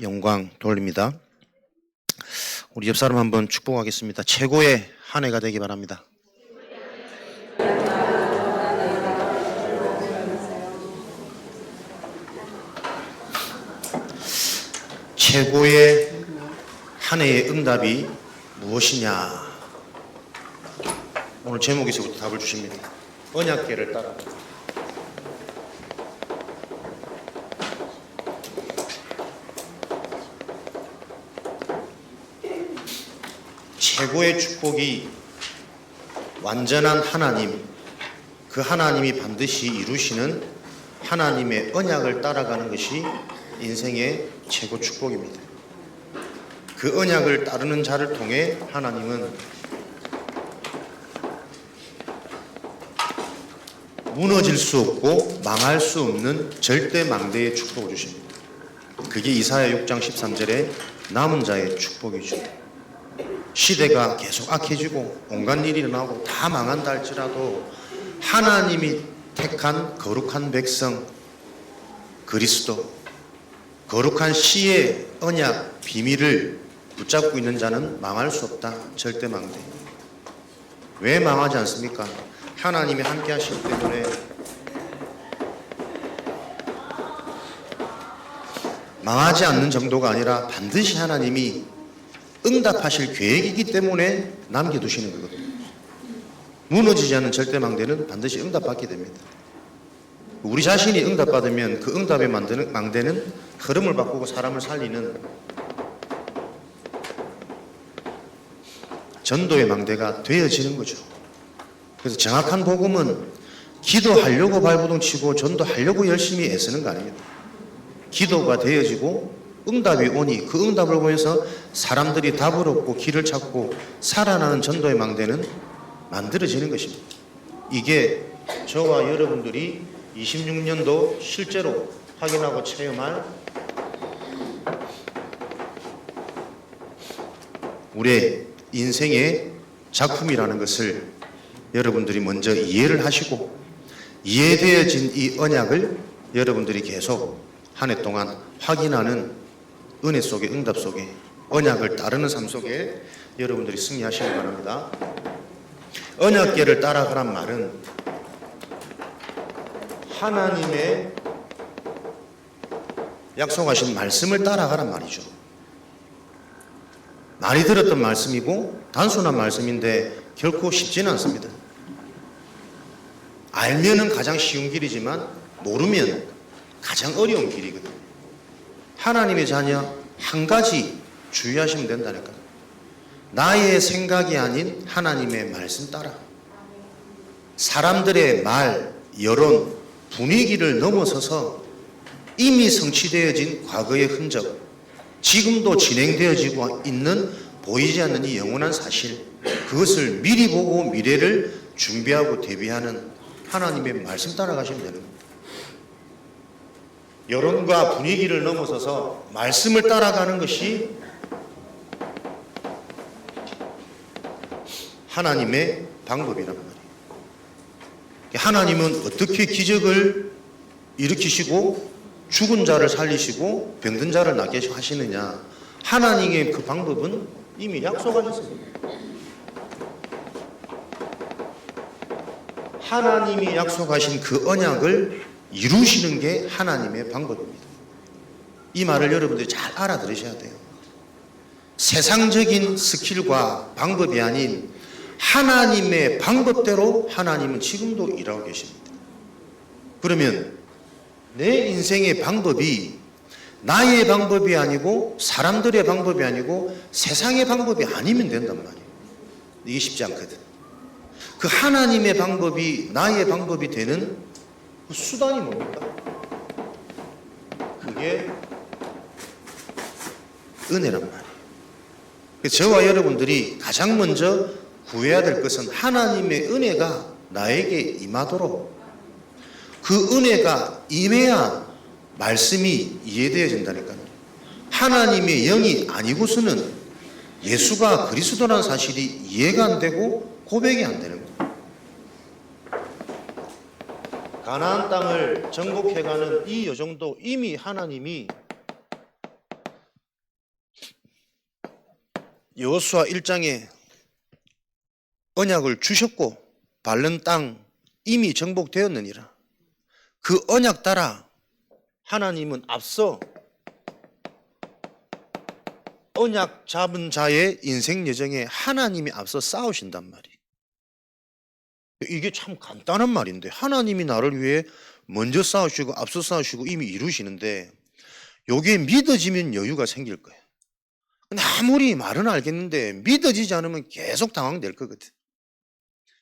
영광 돌립니다. 우리 옆사람 한번 축복하겠습니다. 최고의 한 해가 되기 바랍니다. 최고의 한 해의 응답이 무엇이냐? 오늘 제목에서부터 답을 주십니다. 언약궤를 따라. 최고의 축복이 완전한 하나님, 그 하나님이 반드시 이루시는 하나님의 언약을 따라가는 것이 인생의 최고 축복입니다. 그 언약을 따르는 자를 통해 하나님은 무너질 수 없고 망할 수 없는 절대 망대의 축복을 주십니다. 그게 이사야 6장 13절에 남은 자의 축복이죠. 시대가 계속 악해지고 온갖 일이 일어나고 다 망한다 할지라도 하나님이 택한 거룩한 백성 그리스도, 거룩한 시의 언약 비밀을 붙잡고 있는 자는 망할 수 없다. 절대 망대. 왜 망하지 않습니까? 하나님이 함께 하시기 때문에. 망하지 않는 정도가 아니라 반드시 하나님이 응답하실 계획이기 때문에 남겨두시는 거거든요. 무너지지 않는 절대망대는 반드시 응답받게 됩니다. 우리 자신이 응답받으면 그 응답에 만드는 망대는 흐름을 바꾸고 사람을 살리는 전도의 망대가 되어지는 거죠. 그래서 정확한 복음은 기도하려고 발버둥치고 전도하려고 열심히 애쓰는 거 아닙니다. 기도가 되어지고 응답이 오니 그 응답을 보면서 사람들이 답을 얻고 길을 찾고 살아나는 전도의 망대는 만들어지는 것입니다. 이게 저와 여러분들이 26년도 실제로 확인하고 체험할 우리의 인생의 작품이라는 것을 여러분들이 먼저 이해를 하시고 이해되어진 이 언약을 여러분들이 계속 한 해 동안 확인하는 은혜 속에 응답 속에 언약을 따르는 삶 속에 여러분들이 승리하시기 바랍니다. 언약궤를 따라가란 말은 하나님의 약속하신 말씀을 따라가란 말이죠. 많이 들었던 말씀이고 단순한 말씀인데 결코 쉽지는 않습니다. 알면은 가장 쉬운 길이지만 모르면 가장 어려운 길이거든요. 하나님의 자녀 한 가지 주의하시면 된다니까요. 나의 생각이 아닌 하나님의 말씀 따라. 사람들의 말, 여론, 분위기를 넘어서서 이미 성취되어진 과거의 흔적, 지금도 진행되어지고 있는 보이지 않는 이 영원한 사실, 그것을 미리 보고 미래를 준비하고 대비하는 하나님의 말씀 따라가시면 되는 겁니다. 여론과 분위기를 넘어서서 말씀을 따라가는 것이 하나님의 방법이란 말이에요. 하나님은 어떻게 기적을 일으키시고 죽은 자를 살리시고 병든 자를 낫게 하시느냐. 하나님의 그 방법은 이미 약속하셨습니다. 하나님이 약속하신 그 언약을 이루시는 게 하나님의 방법입니다. 이 말을 여러분들이 잘 알아들으셔야 돼요. 세상적인 스킬과 방법이 아닌 하나님의 방법대로 하나님은 지금도 일하고 계십니다. 그러면 내 인생의 방법이 나의 방법이 아니고 사람들의 방법이 아니고 세상의 방법이 아니면 된단 말이에요. 이게 쉽지 않거든. 그 하나님의 방법이 나의 방법이 되는 그 수단이 뭡니까? 그게 은혜란 말이에요. 저와 여러분들이 가장 먼저 구해야 될 것은 하나님의 은혜가 나에게 임하도록 그 은혜가 임해야 말씀이 이해되어진다니까요. 하나님의 영이 아니고서는 예수가 그리스도라는 사실이 이해가 안 되고 고백이 안 되는 거예요. 가나안 땅을 정복해가는 이 여정도 이미 하나님이 여호수아 1장에 언약을 주셨고 밟는 땅 이미 정복되었느니라. 그 언약 따라 하나님은 앞서 언약 잡은 자의 인생 여정에 하나님이 앞서 싸우신단 말이에요. 이게 참 간단한 말인데 하나님이 나를 위해 먼저 싸우시고 앞서 싸우시고 이미 이루시는데 요게 믿어지면 여유가 생길 거예요. 근데 아무리 말은 알겠는데 믿어지지 않으면 계속 당황될 거거든.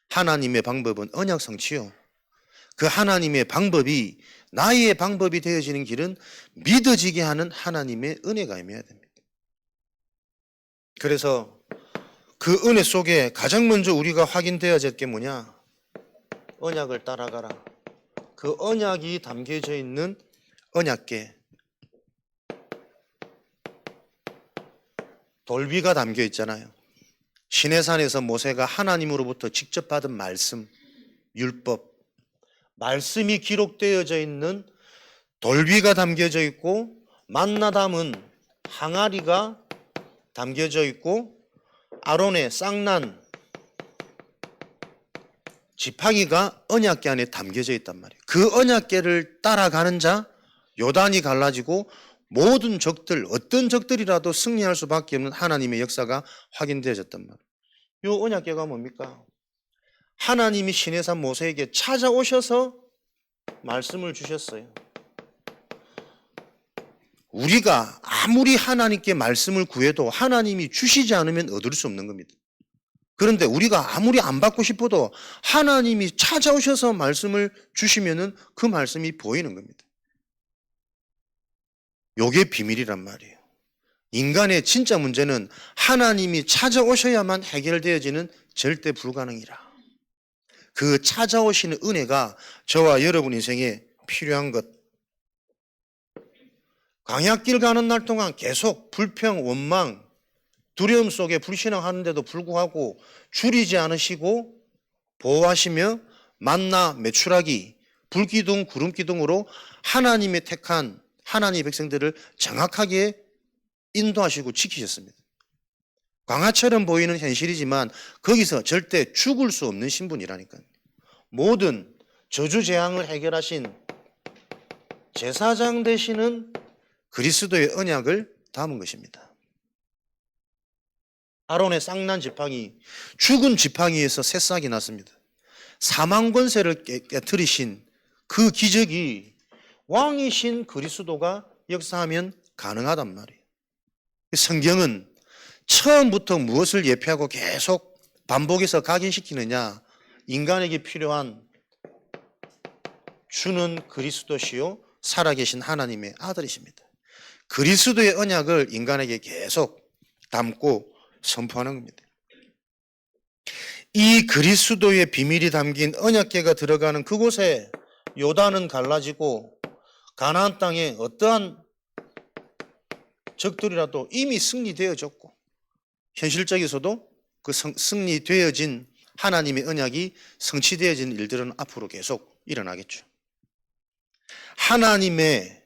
하나님의 방법은 언약 성취요. 그 하나님의 방법이 나의 방법이 되어지는 길은 믿어지게 하는 하나님의 은혜가 임해야 됩니다. 그래서 그 은혜 속에 가장 먼저 우리가 확인되어야 될 게 뭐냐? 언약을 따라가라. 그 언약이 담겨져 있는 언약궤, 돌비가 담겨 있잖아요. 시내산에서 모세가 하나님으로부터 직접 받은 말씀, 율법, 말씀이 기록되어져 있는 돌비가 담겨져 있고 만나 담은 항아리가 담겨져 있고 아론의 쌍난 지팡이가 언약궤 안에 담겨져 있단 말이에요. 그 언약궤를 따라가는 자 요단이 갈라지고 모든 적들 어떤 적들이라도 승리할 수밖에 없는 하나님의 역사가 확인되어졌단 말이에요. 이 언약궤가 뭡니까? 하나님이 시내산 모세에게 찾아오셔서 말씀을 주셨어요. 우리가 아무리 하나님께 말씀을 구해도 하나님이 주시지 않으면 얻을 수 없는 겁니다. 그런데 우리가 아무리 안 받고 싶어도 하나님이 찾아오셔서 말씀을 주시면은 그 말씀이 보이는 겁니다. 요게 비밀이란 말이에요. 인간의 진짜 문제는 하나님이 찾아오셔야만 해결되어지는 절대 불가능이라. 그 찾아오시는 은혜가 저와 여러분 인생에 필요한 것. 광야길 가는 날 동안 계속 불평, 원망, 두려움 속에 불신앙하는데도 불구하고 줄이지 않으시고 보호하시며 만나 메추라기, 불기둥, 구름기둥으로 하나님의 택한 하나님의 백성들을 정확하게 인도하시고 지키셨습니다. 광야처럼 보이는 현실이지만 거기서 절대 죽을 수 없는 신분이라니까요. 모든 저주재앙을 해결하신 제사장 되시는 그리스도의 언약을 담은 것입니다. 아론의 쌍난 지팡이, 죽은 지팡이에서 새싹이 났습니다. 사망 권세를 깨뜨리신 그 기적이 왕이신 그리스도가 역사하면 가능하단 말이에요. 성경은 처음부터 무엇을 예표하고 계속 반복해서 각인시키느냐? 인간에게 필요한 주는 그리스도시요 살아계신 하나님의 아들이십니다. 그리스도의 언약을 인간에게 계속 담고 선포하는 겁니다. 이 그리스도의 비밀이 담긴 언약궤가 들어가는 그곳에 요단은 갈라지고 가나안 땅에 어떠한 적들이라도 이미 승리되어졌고 현실적에서도 그 승리되어진 하나님의 언약이 성취되어진 일들은 앞으로 계속 일어나겠죠. 하나님의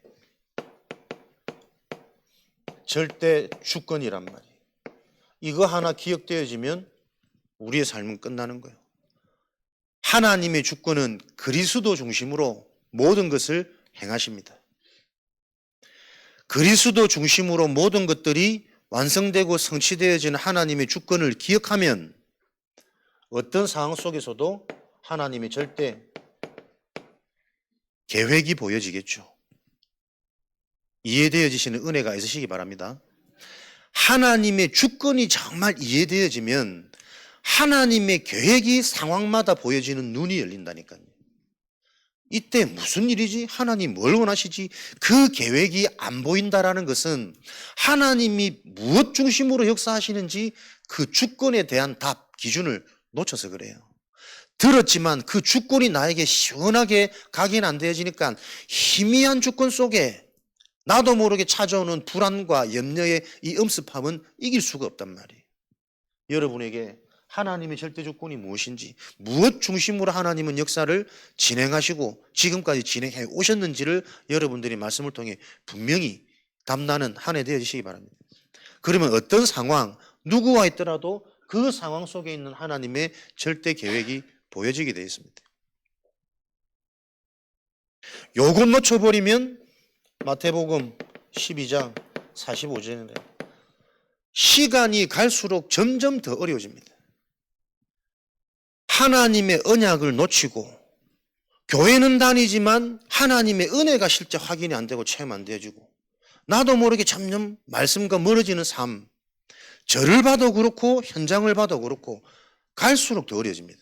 절대 주권이란 말이에요. 이거 하나 기억되어지면 우리의 삶은 끝나는 거예요. 하나님의 주권은 그리스도 중심으로 모든 것을 행하십니다. 그리스도 중심으로 모든 것들이 완성되고 성취되어지는 하나님의 주권을 기억하면 어떤 상황 속에서도 하나님의 절대 계획이 보여지겠죠. 이해되어지시는 은혜가 있으시기 바랍니다. 하나님의 주권이 정말 이해되어지면 하나님의 계획이 상황마다 보여지는 눈이 열린다니까요. 이때 무슨 일이지? 하나님 뭘 원하시지? 그 계획이 안 보인다라는 것은 하나님이 무엇 중심으로 역사하시는지 그 주권에 대한 답, 기준을 놓쳐서 그래요. 들었지만 그 주권이 나에게 시원하게 각인 안 되어지니까 희미한 주권 속에 나도 모르게 찾아오는 불안과 염려의 이 엄습함은 이길 수가 없단 말이에요. 여러분에게 하나님의 절대 주권이 무엇인지, 무엇 중심으로 하나님은 역사를 진행하시고 지금까지 진행해 오셨는지를 여러분들이 말씀을 통해 분명히 담나는 한 해 되어지시기 바랍니다. 그러면 어떤 상황, 누구와 있더라도 그 상황 속에 있는 하나님의 절대 계획이 보여지게 되어 있습니다. 요것 놓쳐버리면 마태복음 12장 45절인데 시간이 갈수록 점점 더 어려워집니다. 하나님의 언약을 놓치고 교회는 다니지만 하나님의 은혜가 실제 확인이 안 되고 체험 안 되어지고 나도 모르게 점점 말씀과 멀어지는 삶, 저를 봐도 그렇고 현장을 봐도 그렇고 갈수록 더 어려워집니다.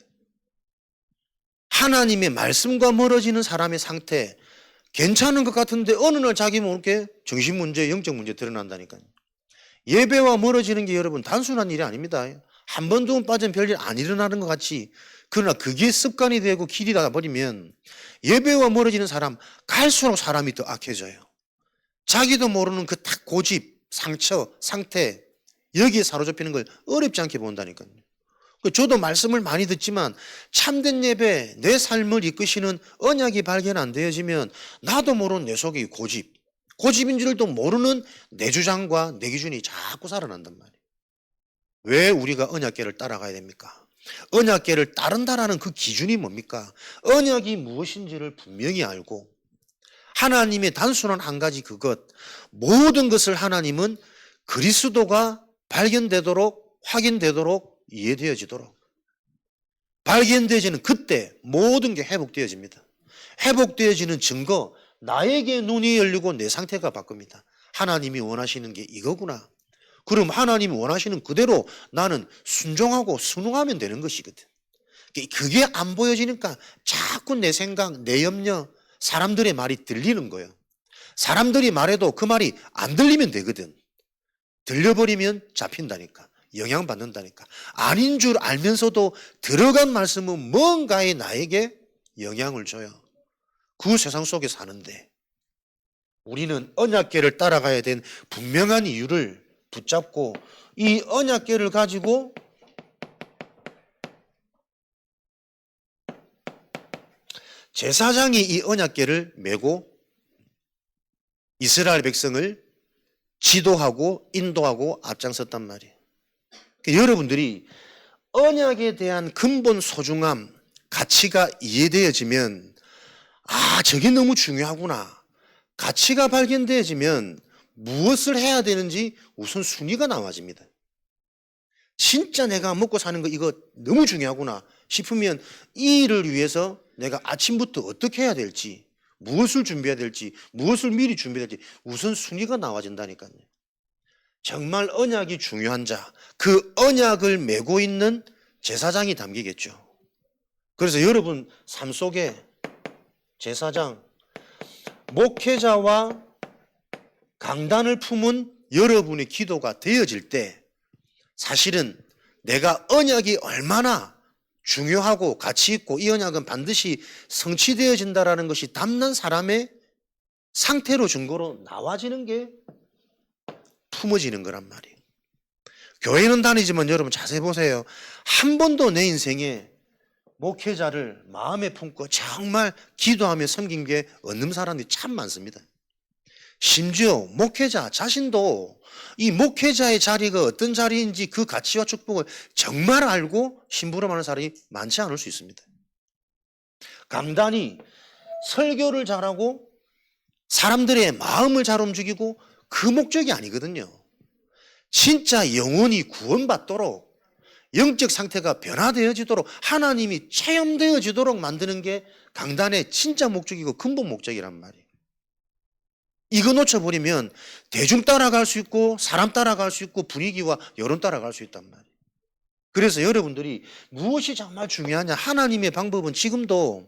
하나님의 말씀과 멀어지는 사람의 상태 괜찮은 것 같은데 어느 날 자기 모르게 정신문제, 영적 문제 드러난다니까요. 예배와 멀어지는 게 여러분 단순한 일이 아닙니다. 한 번, 두 번 빠지면 별일 안 일어나는 것 같이. 그러나 그게 습관이 되고 길이 나버리면 예배와 멀어지는 사람 갈수록 사람이 더 악해져요. 자기도 모르는 그 딱 고집, 상처, 상태 여기에 사로잡히는 걸 어렵지 않게 본다니까요. 저도 말씀을 많이 듣지만 참된 예배, 내 삶을 이끄시는 언약이 발견 안 되어지면 나도 모르는 내 속의 고집인 줄도 모르는 내 주장과 내 기준이 자꾸 살아난단 말이에요. 왜 우리가 언약궤를 따라가야 됩니까? 언약궤를 따른다라는 그 기준이 뭡니까? 언약이 무엇인지를 분명히 알고 하나님의 단순한 한 가지 그것, 모든 것을 하나님은 그리스도가 발견되도록 확인되도록 이해되어지도록 발견되어지는 그때 모든 게 회복되어집니다. 회복되어지는 증거, 나에게 눈이 열리고 내 상태가 바뀝니다. 하나님이 원하시는 게 이거구나. 그럼 하나님이 원하시는 그대로 나는 순종하고 순응하면 되는 것이거든. 그게 안 보여지니까 자꾸 내 생각, 내 염려, 사람들의 말이 들리는 거예요. 사람들이 말해도 그 말이 안 들리면 되거든. 들려버리면 잡힌다니까. 영향받는다니까. 아닌 줄 알면서도 들어간 말씀은 뭔가에 나에게 영향을 줘요. 그 세상 속에 사는데 우리는 언약궤를 따라가야 된 분명한 이유를 붙잡고 이 언약궤를 가지고 제사장이 이 언약궤를 메고 이스라엘 백성을 지도하고 인도하고 앞장섰단 말이에요. 여러분들이 언약에 대한 근본 소중함, 가치가 이해되어지면 저게 너무 중요하구나. 가치가 발견되어지면 무엇을 해야 되는지 우선 순위가 나와집니다. 진짜 내가 먹고 사는 거 이거 너무 중요하구나 싶으면 이 일을 위해서 내가 아침부터 어떻게 해야 될지, 무엇을 준비해야 될지, 무엇을 미리 준비해야 될지 우선 순위가 나와진다니까요. 정말 언약이 중요한 자, 그 언약을 메고 있는 제사장이 담기겠죠. 그래서 여러분 삶 속에 제사장, 목회자와 강단을 품은 여러분의 기도가 되어질 때 사실은 내가 언약이 얼마나 중요하고 가치 있고 이 언약은 반드시 성취되어진다라는 것이 담난 사람의 상태로 증거로 나와지는 게 품어지는 거란 말이에요. 교회는 다니지만 여러분 자세히 보세요. 한 번도 내 인생에 목회자를 마음에 품고 정말 기도하며 섬긴 게 없는 사람들이 참 많습니다. 심지어 목회자 자신도 이 목회자의 자리가 어떤 자리인지 그 가치와 축복을 정말 알고 심부름하는 사람이 많지 않을 수 있습니다. 강단이 설교를 잘하고 사람들의 마음을 잘 움직이고 그 목적이 아니거든요. 진짜 영혼이 구원받도록 영적 상태가 변화되어지도록 하나님이 체험되어지도록 만드는 게 강단의 진짜 목적이고 근본 목적이란 말이에요. 이거 놓쳐버리면 대중 따라갈 수 있고 사람 따라갈 수 있고 분위기와 여론 따라갈 수 있단 말이에요. 그래서 여러분들이 무엇이 정말 중요하냐, 하나님의 방법은 지금도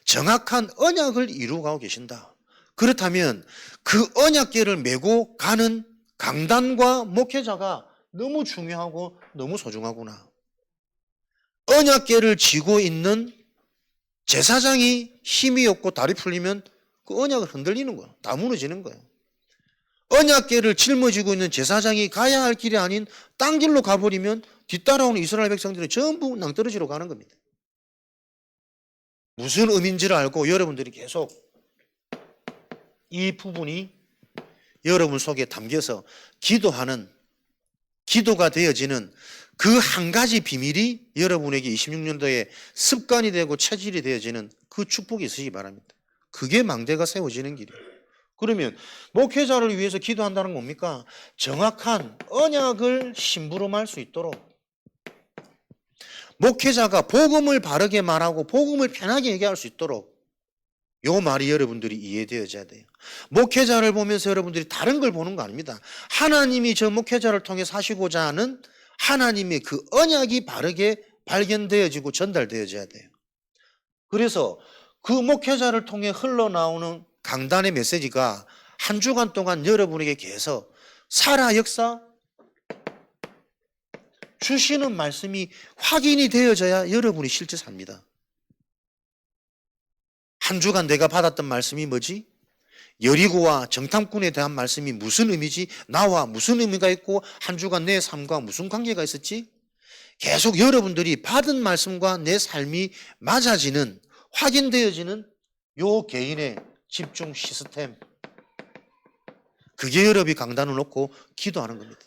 정확한 언약을 이루어가고 계신다. 그렇다면 그 언약궤를 메고 가는 강단과 목회자가 너무 중요하고 너무 소중하구나. 언약궤를 쥐고 있는 제사장이 힘이 없고 다리 풀리면 그 언약을 흔들리는 거야. 다 무너지는 거야. 언약궤를 짊어지고 있는 제사장이 가야 할 길이 아닌 딴 길로 가버리면 뒤따라오는 이스라엘 백성들이 전부 낭떠러지로 가는 겁니다. 무슨 의미인지를 알고 여러분들이 계속 이 부분이 여러분 속에 담겨서 기도하는 기도가 되어지는 그 한 가지 비밀이 여러분에게 26년도에 습관이 되고 체질이 되어지는 그 축복이 있으시기 바랍니다. 그게 망대가 세워지는 길이에요. 그러면 목회자를 위해서 기도한다는 건 뭡니까? 정확한 언약을 심부름할 수 있도록 목회자가 복음을 바르게 말하고 복음을 편하게 얘기할 수 있도록 요 말이 여러분들이 이해되어져야 돼요. 목회자를 보면서 여러분들이 다른 걸 보는 거 아닙니다. 하나님이 저 목회자를 통해서 하시고자 하는 하나님의 그 언약이 바르게 발견되어지고 전달되어져야 돼요. 그래서 그 목회자를 통해 흘러나오는 강단의 메시지가 한 주간 동안 여러분에게 계속 살아 역사 주시는 말씀이 확인이 되어져야 여러분이 실제 삽니다. 한 주간 내가 받았던 말씀이 뭐지? 여리고와 정탐꾼에 대한 말씀이 무슨 의미지? 나와 무슨 의미가 있고 한 주간 내 삶과 무슨 관계가 있었지? 계속 여러분들이 받은 말씀과 내 삶이 맞아지는 확인되어지는 요 개인의 집중 시스템, 그게 여러분이 강단을 놓고 기도하는 겁니다.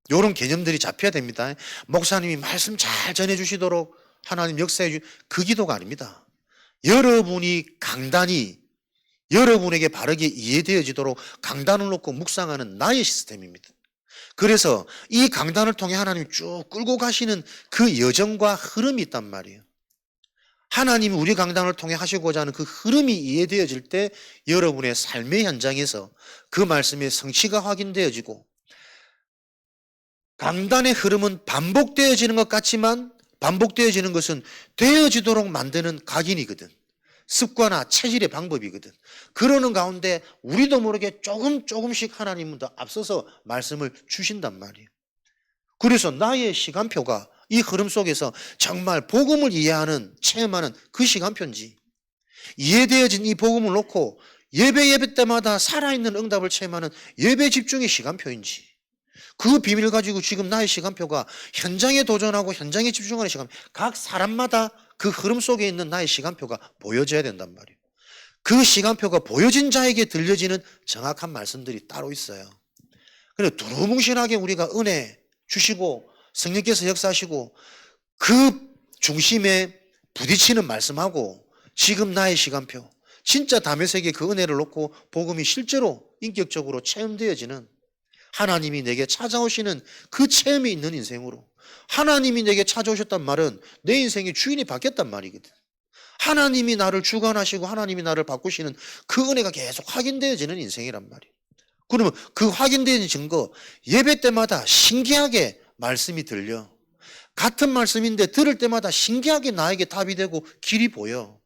이런 개념들이 잡혀야 됩니다. 목사님이 말씀 잘 전해주시도록 하나님 역사해 주, 그 기도가 아닙니다. 여러분이 강단이 여러분에게 바르게 이해되어지도록 강단을 놓고 묵상하는 나의 시스템입니다. 그래서 이 강단을 통해 하나님이 쭉 끌고 가시는 그 여정과 흐름이 있단 말이에요. 하나님이 우리 강단을 통해 하시고자 하는 그 흐름이 이해되어질 때 여러분의 삶의 현장에서 그 말씀의 성취가 확인되어지고, 강단의 흐름은 반복되어지는 것 같지만 반복되어지는 것은 되어지도록 만드는 각인이거든. 습관화 체질의 방법이거든. 그러는 가운데 우리도 모르게 조금씩 하나님은 더 앞서서 말씀을 주신단 말이에요. 그래서 나의 시간표가 이 흐름 속에서 정말 복음을 이해하는, 체험하는 그 시간표인지, 이해되어진 이 복음을 놓고 예배 때마다 살아있는 응답을 체험하는 예배 집중의 시간표인지, 그 비밀을 가지고 지금 나의 시간표가 현장에 도전하고 현장에 집중하는 시간, 각 사람마다 그 흐름 속에 있는 나의 시간표가 보여져야 된단 말이에요. 그 시간표가 보여진 자에게 들려지는 정확한 말씀들이 따로 있어요. 그래서 두루뭉실하게 우리가 은혜 주시고 성령께서 역사하시고 그 중심에 부딪히는 말씀하고 지금 나의 시간표, 진짜 담의 세계 그 은혜를 놓고 복음이 실제로 인격적으로 체험되어지는, 하나님이 내게 찾아오시는 그 체험이 있는 인생으로, 하나님이 내게 찾아오셨단 말은 내 인생의 주인이 바뀌었단 말이거든. 하나님이 나를 주관하시고 하나님이 나를 바꾸시는 그 은혜가 계속 확인되어지는 인생이란 말이에요. 그러면 그 확인되어진 증거, 예배 때마다 신기하게 말씀이 들려. 같은 말씀인데 들을 때마다 신기하게 나에게 답이 되고 길이 보여.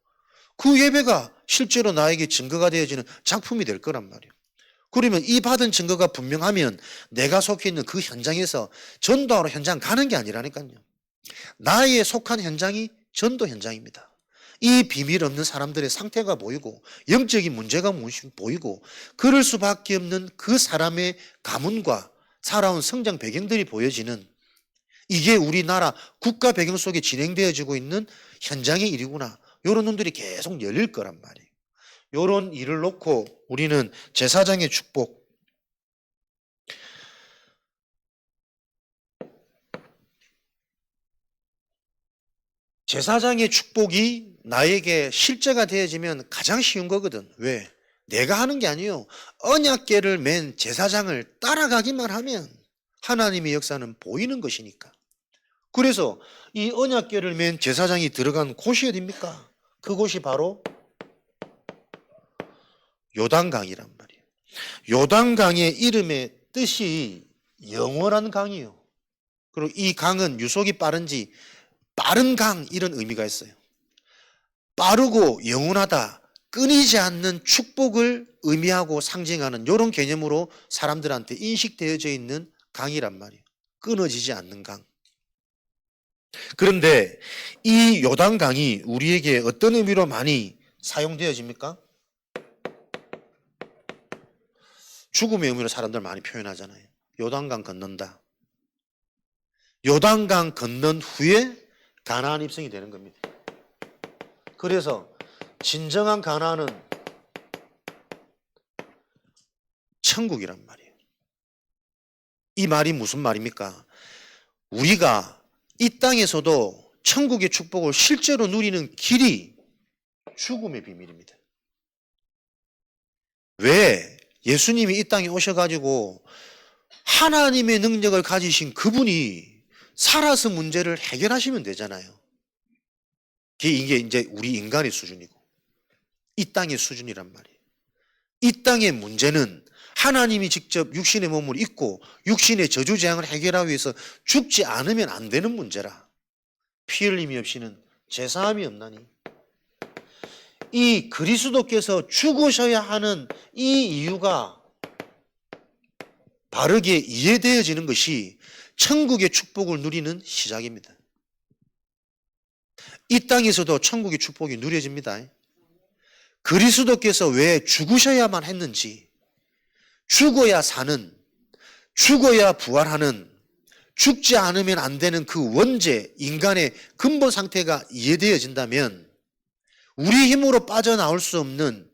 그 예배가 실제로 나에게 증거가 되어지는 작품이 될 거란 말이에요. 그러면 이 받은 증거가 분명하면 내가 속해 있는 그 현장에서 전도하러 현장 가는 게 아니라니까요. 나의 속한 현장이 전도 현장입니다. 이 비밀 없는 사람들의 상태가 보이고 영적인 문제가 보이고 그럴 수밖에 없는 그 사람의 가문과 살아온 성장 배경들이 보여지는, 이게 우리나라 국가 배경 속에 진행되어지고 있는 현장의 일이구나. 이런 눈들이 계속 열릴 거란 말이에요. 이런 일을 놓고 우리는 제사장의 축복, 제사장의 축복이 나에게 실제가 되어지면 가장 쉬운 거거든. 왜? 내가 하는 게 아니에요. 언약궤를 맨 제사장을 따라가기만 하면 하나님의 역사는 보이는 것이니까. 그래서 이 언약궤를 맨 제사장이 들어간 곳이 어딥니까? 그곳이 바로 요단강이란 말이에요. 요단강의 이름의 뜻이 영원한 강이에요. 그리고 이 강은 유속이 빠른지 빠른 강, 이런 의미가 있어요. 빠르고 영원하다, 끊이지 않는 축복을 의미하고 상징하는 이런 개념으로 사람들한테 인식되어져 있는 강이란 말이에요. 끊어지지 않는 강. 그런데 이 요단강이 우리에게 어떤 의미로 많이 사용되어집니까? 죽음의 의미로 사람들 많이 표현하잖아요. 요단강 건넌다. 요단강 건넌 후에 가나안 입성이 되는 겁니다. 그래서 진정한 가나안은 천국이란 말이에요. 이 말이 무슨 말입니까? 우리가 이 땅에서도 천국의 축복을 실제로 누리는 길이 죽음의 비밀입니다. 왜 예수님이 이 땅에 오셔가지고 하나님의 능력을 가지신 그분이 살아서 문제를 해결하시면 되잖아요. 이게 이제 우리 인간의 수준이고 이 땅의 수준이란 말이에요. 이 땅의 문제는 하나님이 직접 육신의 몸을 입고 육신의 저주재앙을 해결하기 위해서 죽지 않으면 안 되는 문제라. 피 흘림이 없이는 제사함이 없나니. 이 그리스도께서 죽으셔야 하는 이 이유가 바르게 이해되어지는 것이 천국의 축복을 누리는 시작입니다. 이 땅에서도 천국의 축복이 누려집니다. 그리스도께서 왜 죽으셔야만 했는지, 죽어야 사는, 죽어야 부활하는, 죽지 않으면 안 되는 그 원죄, 인간의 근본 상태가 이해되어진다면 우리 힘으로 빠져나올 수 없는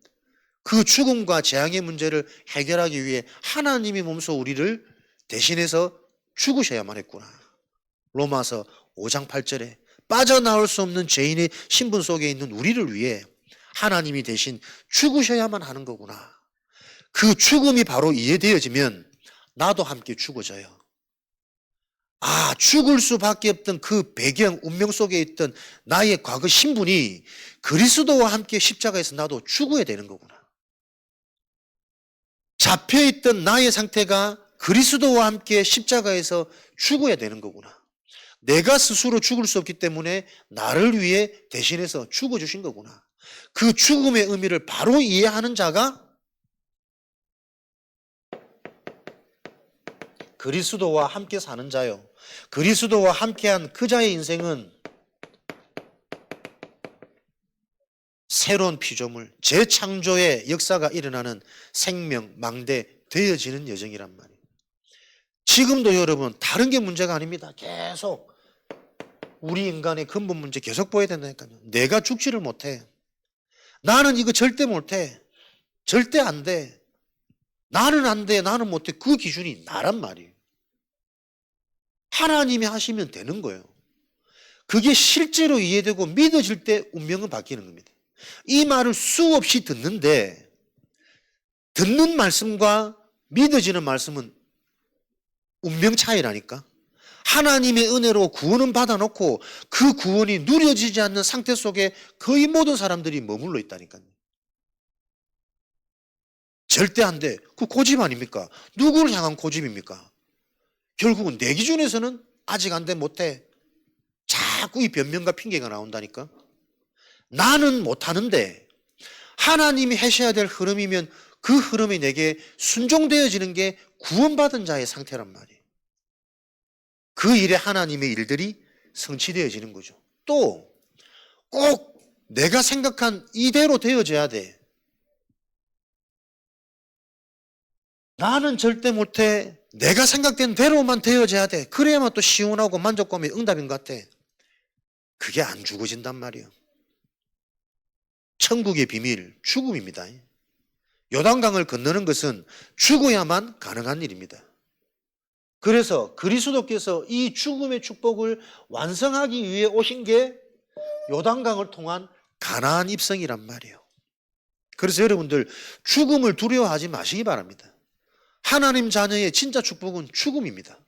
그 죽음과 재앙의 문제를 해결하기 위해 하나님이 몸소 우리를 대신해서 죽으셔야만 했구나. 로마서 5장 8절에 빠져나올 수 없는 죄인의 신분 속에 있는 우리를 위해 하나님이 대신 죽으셔야만 하는 거구나. 그 죽음이 바로 이해되어지면 나도 함께 죽어져요. 아, 죽을 수밖에 없던 그 배경, 운명 속에 있던 나의 과거 신분이 그리스도와 함께 십자가에서 나도 죽어야 되는 거구나. 잡혀있던 나의 상태가 그리스도와 함께 십자가에서 죽어야 되는 거구나. 내가 스스로 죽을 수 없기 때문에 나를 위해 대신해서 죽어주신 거구나. 그 죽음의 의미를 바로 이해하는 자가 그리스도와 함께 사는 자요. 그리스도와 함께한 그 자의 인생은 새로운 피조물, 재창조의 역사가 일어나는 생명, 망대 되어지는 여정이란 말이에요. 지금도 여러분 다른 게 문제가 아닙니다. 계속 우리 인간의 근본 문제 계속 보여야 된다니까요. 내가 죽지를 못해. 나는 이거 절대 못해. 절대 안 돼. 나는 안 돼. 나는 못해. 그 기준이 나란 말이에요. 하나님이 하시면 되는 거예요. 그게 실제로 이해되고 믿어질 때 운명은 바뀌는 겁니다. 이 말을 수없이 듣는데 듣는 말씀과 믿어지는 말씀은 운명 차이라니까. 하나님의 은혜로 구원은 받아놓고 그 구원이 누려지지 않는 상태 속에 거의 모든 사람들이 머물러 있다니까요. 절대 안 돼. 그 고집 아닙니까? 누구를 향한 고집입니까? 결국은 내 기준에서는 아직 안 돼, 못해. 자꾸 이 변명과 핑계가 나온다니까. 나는 못하는데 하나님이 하셔야 될 흐름이면 그 흐름이 내게 순종되어지는 게 구원받은 자의 상태란 말이에요. 그 일에 하나님의 일들이 성취되어지는 거죠. 또 꼭 내가 생각한 이대로 되어져야 돼. 나는 절대 못해. 내가 생각된 대로만 되어져야 돼. 그래야만 또 시원하고 만족감의 응답인 것 같아. 그게 안 죽어진단 말이에요. 천국의 비밀, 죽음입니다. 요단강을 건너는 것은 죽어야만 가능한 일입니다. 그래서 그리스도께서 이 죽음의 축복을 완성하기 위해 오신 게 요단강을 통한 가나안 입성이란 말이에요. 그래서 여러분들 죽음을 두려워하지 마시기 바랍니다. 하나님 자녀의 진짜 축복은 죽음입니다.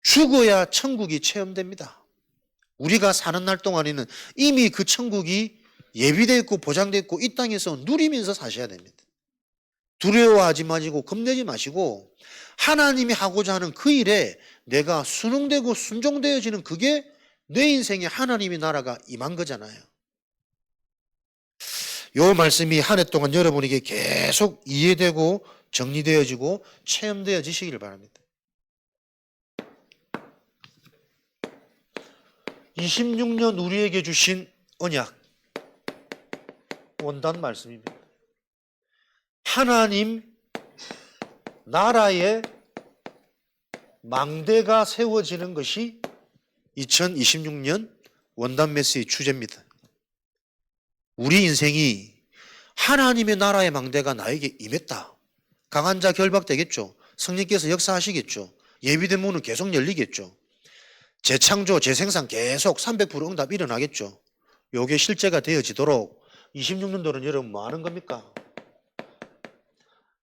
죽어야 천국이 체험됩니다. 우리가 사는 날 동안에는 이미 그 천국이 예비되어 있고 보장되어 있고 이 땅에서 누리면서 사셔야 됩니다. 두려워하지 마시고 겁내지 마시고 하나님이 하고자 하는 그 일에 내가 순응되고 순종되어지는 그게 내 인생에 하나님의 나라가 임한 거잖아요. 이 말씀이 한 해 동안 여러분에게 계속 이해되고 정리되어지고 체험되어지시기를 바랍니다. 26년 우리에게 주신 언약 원단 말씀입니다. 하나님 나라의 망대가 세워지는 것이 2026년 원단 메시지 주제입니다. 우리 인생이 하나님의 나라의 망대가 나에게 임했다. 강한 자 결박되겠죠. 성령께서 역사하시겠죠. 예비된 문은 계속 열리겠죠. 재창조, 재생산 계속 300% 응답 일어나겠죠. 요게 실제가 되어지도록 26년도는 여러분 뭐 하는 겁니까?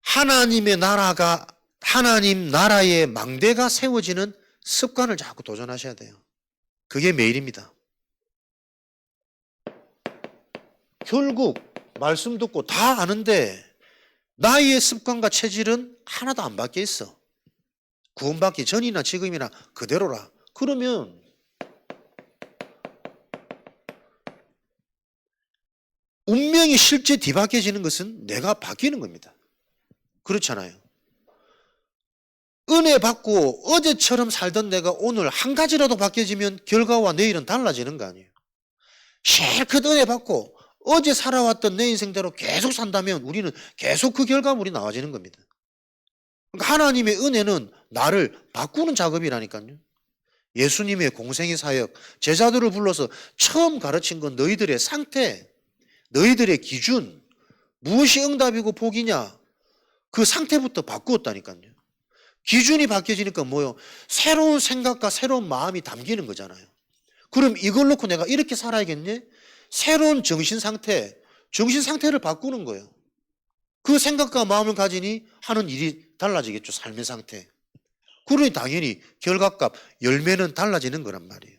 하나님의 나라가, 하나님 나라의 망대가 세워지는 습관을 자꾸 도전하셔야 돼요. 그게 매일입니다. 결국 말씀 듣고 다 아는데 나의 습관과 체질은 하나도 안 바뀌어 있어. 구원받기 전이나 지금이나 그대로라. 그러면 운명이 실제 뒤바뀌어지는 것은 내가 바뀌는 겁니다. 그렇잖아요. 은혜 받고 어제처럼 살던 내가 오늘 한 가지라도 바뀌어지면 결과와 내일은 달라지는 거 아니에요. 실컷 은혜 받고 어제 살아왔던 내 인생대로 계속 산다면 우리는 계속 그 결과물이 나와지는 겁니다. 그러니까 하나님의 은혜는 나를 바꾸는 작업이라니까요. 예수님의 공생의 사역, 제자들을 불러서 처음 가르친 건 너희들의 상태, 너희들의 기준, 무엇이 응답이고 복이냐, 그 상태부터 바꾸었다니까요. 기준이 바뀌어지니까 뭐요? 새로운 생각과 새로운 마음이 담기는 거잖아요. 그럼 이걸 놓고 내가 이렇게 살아야겠네? 새로운 정신 상태를 바꾸는 거예요. 그 생각과 마음을 가지니 하는 일이 달라지겠죠. 삶의 상태. 그러니 당연히 결과값, 열매는 달라지는 거란 말이에요.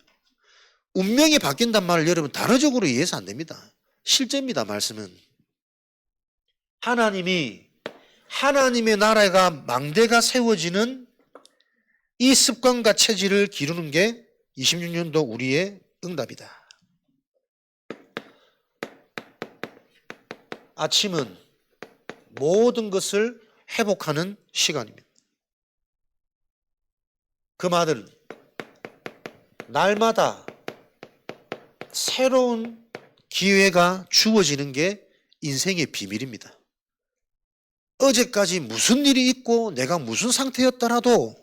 운명이 바뀐단 말을 여러분 단어적으로 이해해서 안 됩니다. 실제입니다. 말씀은. 하나님의 나라가 망대가 세워지는 이 습관과 체질을 기르는 게 26년도 우리의 응답이다. 아침은 모든 것을 회복하는 시간입니다. 그 말은 날마다 새로운 기회가 주어지는 게 인생의 비밀입니다. 어제까지 무슨 일이 있고 내가 무슨 상태였더라도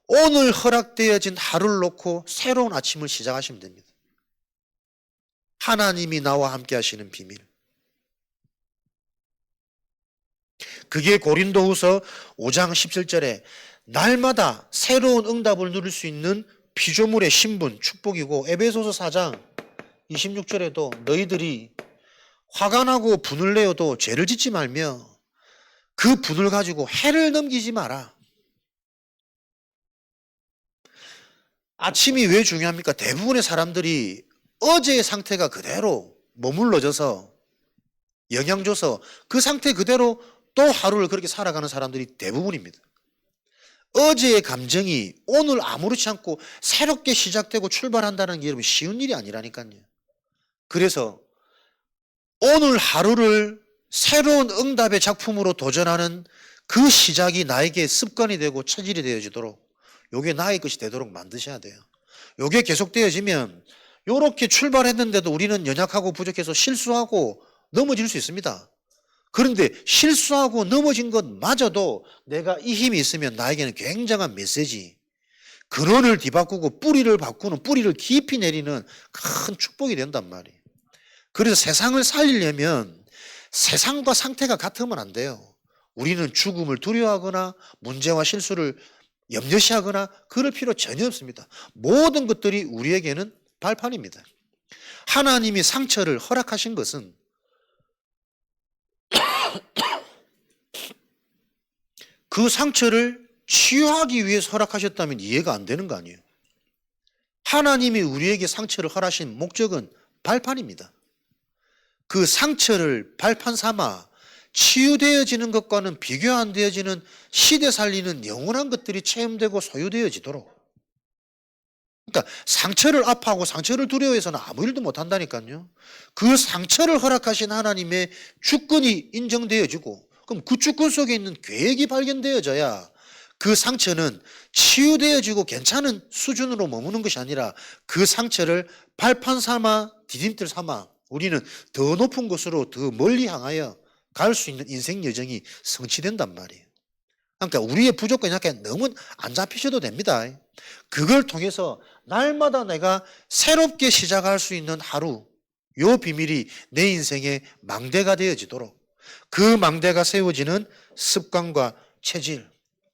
오늘 허락되어진 하루를 놓고 새로운 아침을 시작하시면 됩니다. 하나님이 나와 함께 하시는 비밀. 그게 고린도후서 5장 17절에 날마다 새로운 응답을 누릴 수 있는 피조물의 신분, 축복이고, 에베소서 4장 26절에도 너희들이 화가 나고 분을 내어도 죄를 짓지 말며 그 분을 가지고 해를 넘기지 마라. 아침이 왜 중요합니까? 대부분의 사람들이 어제의 상태가 그대로 머물러져서 영향 줘서 그 상태 그대로 또 하루를 그렇게 살아가는 사람들이 대부분입니다. 어제의 감정이 오늘 아무렇지 않고 새롭게 시작되고 출발한다는 게 여러분 쉬운 일이 아니라니까요. 그래서 오늘 하루를 새로운 응답의 작품으로 도전하는 그 시작이 나에게 습관이 되고 체질이 되어지도록 요게 나의 것이 되도록 만드셔야 돼요. 요게 계속되어지면 요렇게 출발했는데도 우리는 연약하고 부족해서 실수하고 넘어질 수 있습니다. 그런데 실수하고 넘어진 것마저도 내가 이 힘이 있으면 나에게는 굉장한 메시지, 근원을 뒤바꾸고 뿌리를 바꾸는, 뿌리를 깊이 내리는 큰 축복이 된단 말이에요. 그래서 세상을 살리려면 세상과 상태가 같으면 안 돼요. 우리는 죽음을 두려워하거나 문제와 실수를 염려시하거나 그럴 필요 전혀 없습니다. 모든 것들이 우리에게는 발판입니다. 하나님이 상처를 허락하신 것은 그 상처를 치유하기 위해서 허락하셨다면 이해가 안 되는 거 아니에요. 하나님이 우리에게 상처를 허락하신 목적은 발판입니다. 그 상처를 발판 삼아 치유되어지는 것과는 비교 안 되어지는 시대 살리는 영원한 것들이 체험되고 소유되어지도록. 그러니까 상처를 아파하고 상처를 두려워해서는 아무 일도 못한다니까요. 그 상처를 허락하신 하나님의 주권이 인정되어지고, 그럼 그 주권 속에 있는 계획이 발견되어져야 그 상처는 치유되어지고 괜찮은 수준으로 머무는 것이 아니라 그 상처를 발판 삼아 디딤돌 삼아 우리는 더 높은 곳으로 더 멀리 향하여 갈 수 있는 인생 여정이 성취된단 말이에요. 그러니까 우리의 부족과 약해 너무 안 잡히셔도 됩니다. 그걸 통해서 날마다 내가 새롭게 시작할 수 있는 하루, 요 비밀이 내 인생의 망대가 되어지도록, 그 망대가 세워지는 습관과 체질,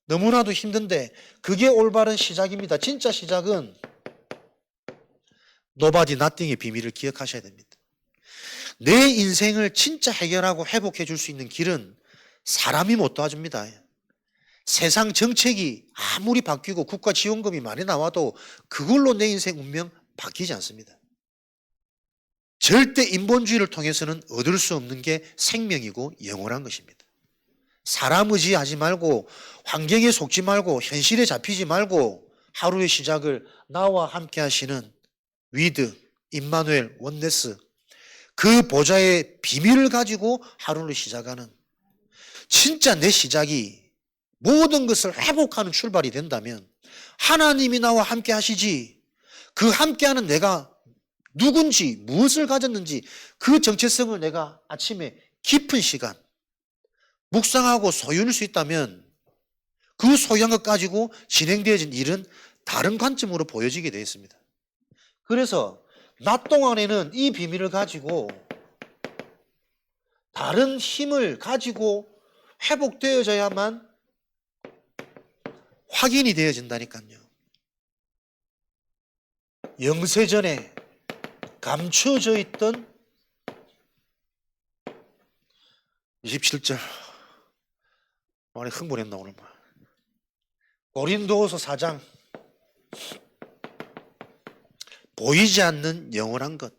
너무나도 힘든데 그게 올바른 시작입니다. 진짜 시작은 Nobody Nothing의 비밀을 기억하셔야 됩니다. 내 인생을 진짜 해결하고 회복해 줄 수 있는 길은 사람이 못 도와줍니다. 세상 정책이 아무리 바뀌고 국가 지원금이 많이 나와도 그걸로 내 인생 운명 바뀌지 않습니다. 절대 인본주의를 통해서는 얻을 수 없는 게 생명이고 영원한 것입니다. 사람 의지하지 말고 환경에 속지 말고 현실에 잡히지 말고 하루의 시작을 나와 함께 하시는 위드, 임마누엘, 원네스 그 보좌의 비밀을 가지고 하루를 시작하는 진짜 내 시작이 모든 것을 회복하는 출발이 된다면 하나님이 나와 함께 하시지 그 함께하는 내가 누군지 무엇을 가졌는지 그 정체성을 내가 아침에 깊은 시간 묵상하고 소유할 수 있다면 그 소유한 것 가지고 진행되어진 일은 다른 관점으로 보여지게 되어 있습니다. 그래서 낮 동안에는 이 비밀을 가지고 다른 힘을 가지고 회복되어져야만 확인이 되어진다니까요. 영세전에 감춰져 있던 27절 많이 흥분했나 오늘. 고린도후서 4장 보이지 않는 영원한 것.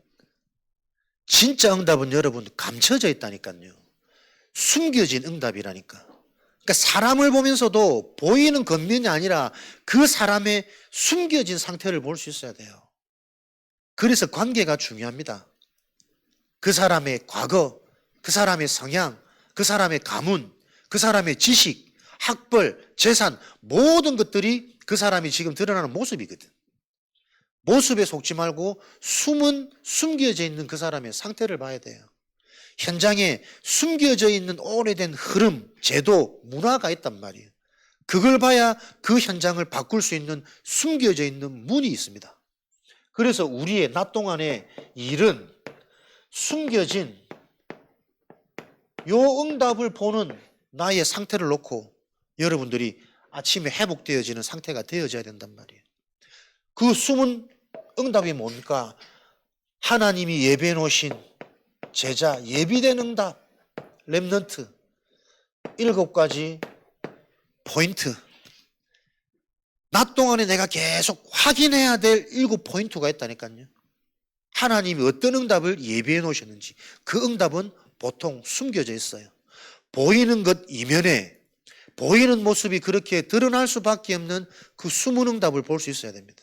진짜 응답은 여러분 감춰져 있다니까요. 숨겨진 응답이라니까. 그러니까 사람을 보면서도 보이는 겉면이 아니라 그 사람의 숨겨진 상태를 볼 수 있어야 돼요. 그래서 관계가 중요합니다. 그 사람의 과거, 그 사람의 성향, 그 사람의 가문, 그 사람의 지식, 학벌, 재산 모든 것들이 그 사람이 지금 드러나는 모습이거든. 모습에 속지 말고 숨겨져 있는 그 사람의 상태를 봐야 돼요. 현장에 숨겨져 있는 오래된 흐름, 제도, 문화가 있단 말이에요. 그걸 봐야 그 현장을 바꿀 수 있는 숨겨져 있는 문이 있습니다. 그래서 우리의 낮 동안의 일은 숨겨진 요 응답을 보는 나의 상태를 놓고 여러분들이 아침에 회복되어지는 상태가 되어져야 된단 말이에요. 그 숨은 응답이 뭡니까? 하나님이 예배해 놓으신 제자 예비된 응답 렘넌트 7가지 포인트. 낮 동안에 내가 계속 확인해야 될 7포인트가 있다니까요. 하나님이 어떤 응답을 예비해 놓으셨는지 그 응답은 보통 숨겨져 있어요. 보이는 것 이면에 보이는 모습이 그렇게 드러날 수밖에 없는 그 숨은 응답을 볼 수 있어야 됩니다.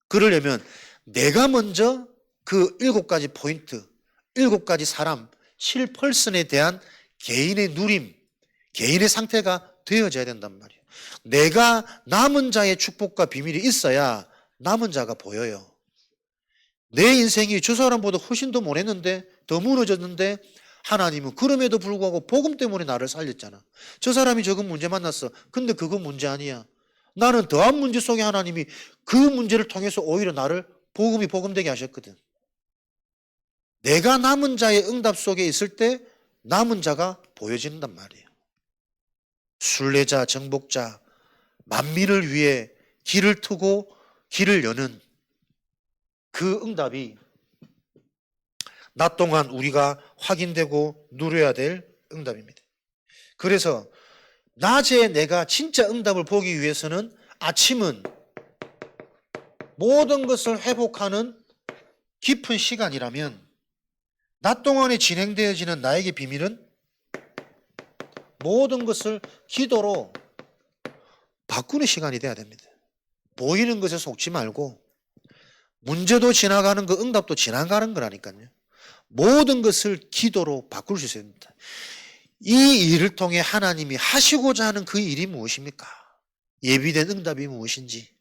그러려면 내가 먼저 그 7가지 포인트, 7가지 사람, 실펄슨에 대한 개인의 누림, 개인의 상태가 되어져야 된단 말이에요. 내가 남은 자의 축복과 비밀이 있어야 남은 자가 보여요. 내 인생이 저 사람보다 훨씬 더 못했는데, 더 무너졌는데 하나님은 그럼에도 불구하고 복음 때문에 나를 살렸잖아. 저 사람이 적은 문제 만났어. 근데 그건 문제 아니야. 나는 더한 문제 속에 하나님이 그 문제를 통해서 오히려 나를 복음이 복음되게 하셨거든. 내가 남은 자의 응답 속에 있을 때 남은 자가 보여진단 말이에요. 순례자, 정복자, 만민을 위해 길을 트고 길을 여는 그 응답이 낮 동안 우리가 확인되고 누려야 될 응답입니다. 그래서 낮에 내가 진짜 응답을 보기 위해서는 아침은 모든 것을 회복하는 깊은 시간이라면 낮 동안에 진행되어지는 나에게 비밀은 모든 것을 기도로 바꾸는 시간이 돼야 됩니다. 보이는 것에 속지 말고 문제도 지나가는 거 응답도 지나가는 거라니까요. 모든 것을 기도로 바꿀 수 있어야 됩니다. 이 일을 통해 하나님이 하시고자 하는 그 일이 무엇입니까? 예비된 응답이 무엇인지.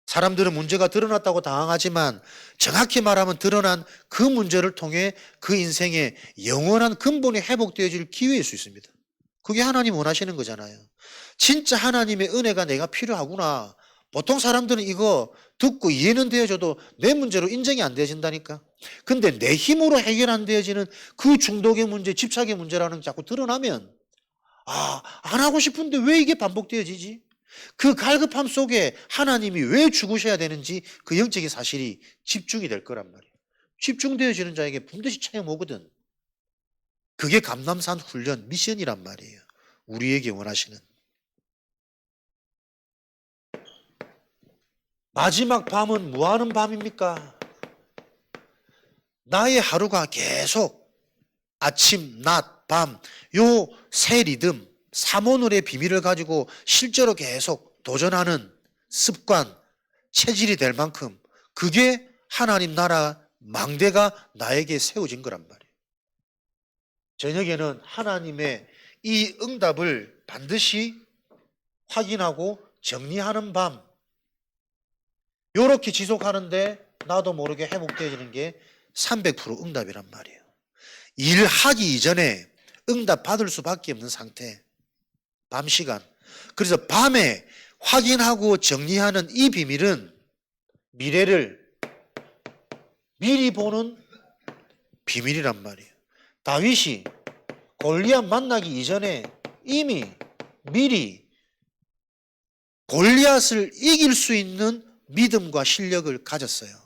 사람들은 문제가 드러났다고 당황하지만 정확히 말하면 드러난 그 문제를 통해 그 인생의 영원한 근본이 회복되어질 기회일 수 있습니다. 그게 하나님 원하시는 거잖아요. 진짜 하나님의 은혜가 내가 필요하구나. 보통 사람들은 이거 듣고 이해는 되어져도 내 문제로 인정이 안 되어진다니까. 근데 내 힘으로 해결 안 되어지는 그 중독의 문제, 집착의 문제라는 게 자꾸 드러나면 안 하고 싶은데 왜 이게 반복되어지지? 그 갈급함 속에 하나님이 왜 죽으셔야 되는지 그 영적인 사실이 집중이 될 거란 말이에요. 집중되어지는 자에게 반드시 체험 오거든. 그게 감남산 훈련 미션이란 말이에요. 우리에게 원하시는. 마지막 밤은 뭐 하는 밤입니까? 나의 하루가 계속 아침, 낮, 밤, 요 세 리듬, 삼오늘의 비밀을 가지고 실제로 계속 도전하는 습관, 체질이 될 만큼 그게 하나님 나라 망대가 나에게 세워진 거란 말이에요. 저녁에는 하나님의 이 응답을 반드시 확인하고 정리하는 밤, 요렇게 지속하는데 나도 모르게 회복되어지는 게 300% 응답이란 말이에요. 일하기 이전에 응답 받을 수밖에 없는 상태. 밤 시간. 그래서 밤에 확인하고 정리하는 이 비밀은 미래를 미리 보는 비밀이란 말이에요. 다윗이 골리앗 만나기 이전에 이미 미리 골리앗을 이길 수 있는 믿음과 실력을 가졌어요.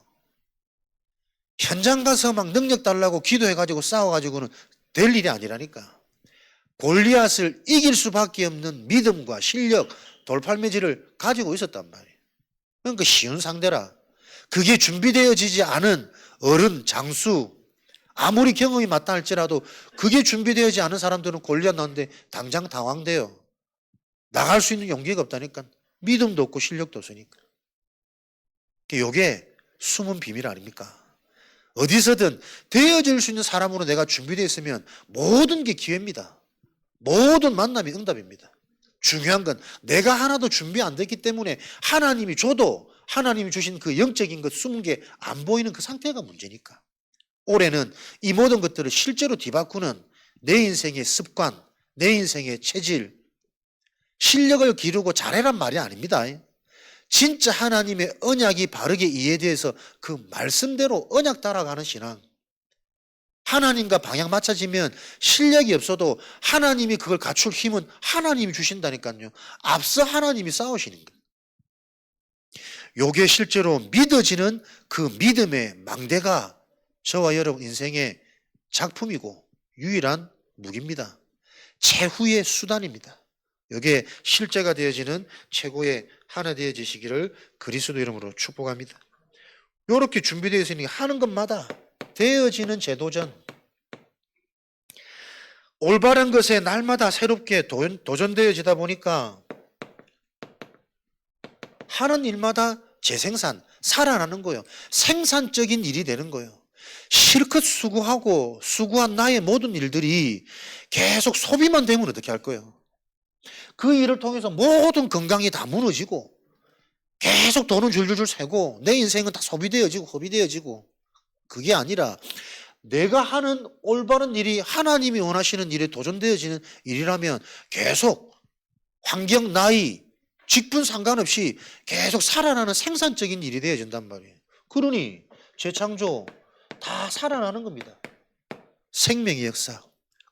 현장 가서 막 능력 달라고 기도해가지고 싸워가지고는 될 일이 아니라니까. 골리앗을 이길 수밖에 없는 믿음과 실력, 돌팔매질을 가지고 있었단 말이에요. 그러니까 쉬운 상대라. 그게 준비되어지지 않은 어른, 장수, 아무리 경험이 맞다 할지라도 그게 준비되어지지 않은 사람들은 골리앗 나왔는데 당장 당황돼요. 나갈 수 있는 용기가 없다니까. 믿음도 없고 실력도 없으니까. 이게 숨은 비밀 아닙니까? 어디서든 되어질 수 있는 사람으로 내가 준비되어 있으면 모든 게 기회입니다. 모든 만남이 응답입니다. 중요한 건 내가 하나도 준비 안 됐기 때문에 하나님이 줘도 하나님이 주신 그 영적인 것 숨은 게 안 보이는 그 상태가 문제니까. 올해는 이 모든 것들을 실제로 뒤바꾸는 내 인생의 습관, 내 인생의 체질, 실력을 기르고 잘해란 말이 아닙니다. 진짜 하나님의 언약이 바르게 이해돼서 그 말씀대로 언약 따라가는 신앙. 하나님과 방향 맞춰지면 실력이 없어도 하나님이 그걸 갖출 힘은 하나님이 주신다니까요. 앞서 하나님이 싸우시는 거예요. 요게 실제로 믿어지는 그 믿음의 망대가 저와 여러분 인생의 작품이고 유일한 무기입니다. 최후의 수단입니다. 요게 실제가 되어지는 최고의 하나 되어지시기를 그리스도 이름으로 축복합니다. 요렇게 준비되어 있으니 하는 것마다 되어지는 재도전. 올바른 것에 날마다 새롭게 도전되어지다 보니까 하는 일마다 재생산, 살아나는 거예요. 생산적인 일이 되는 거예요. 실컷 수고하고 수고한 나의 모든 일들이 계속 소비만 되면 어떻게 할 거예요? 그 일을 통해서 모든 건강이 다 무너지고 계속 돈은 줄줄줄 새고 내 인생은 다 소비되어지고 허비되어지고 그게 아니라 내가 하는 올바른 일이 하나님이 원하시는 일에 도전되어지는 일이라면 계속 환경, 나이, 직분 상관없이 계속 살아나는 생산적인 일이 되어진단 말이에요. 그러니 재창조 다 살아나는 겁니다. 생명의 역사.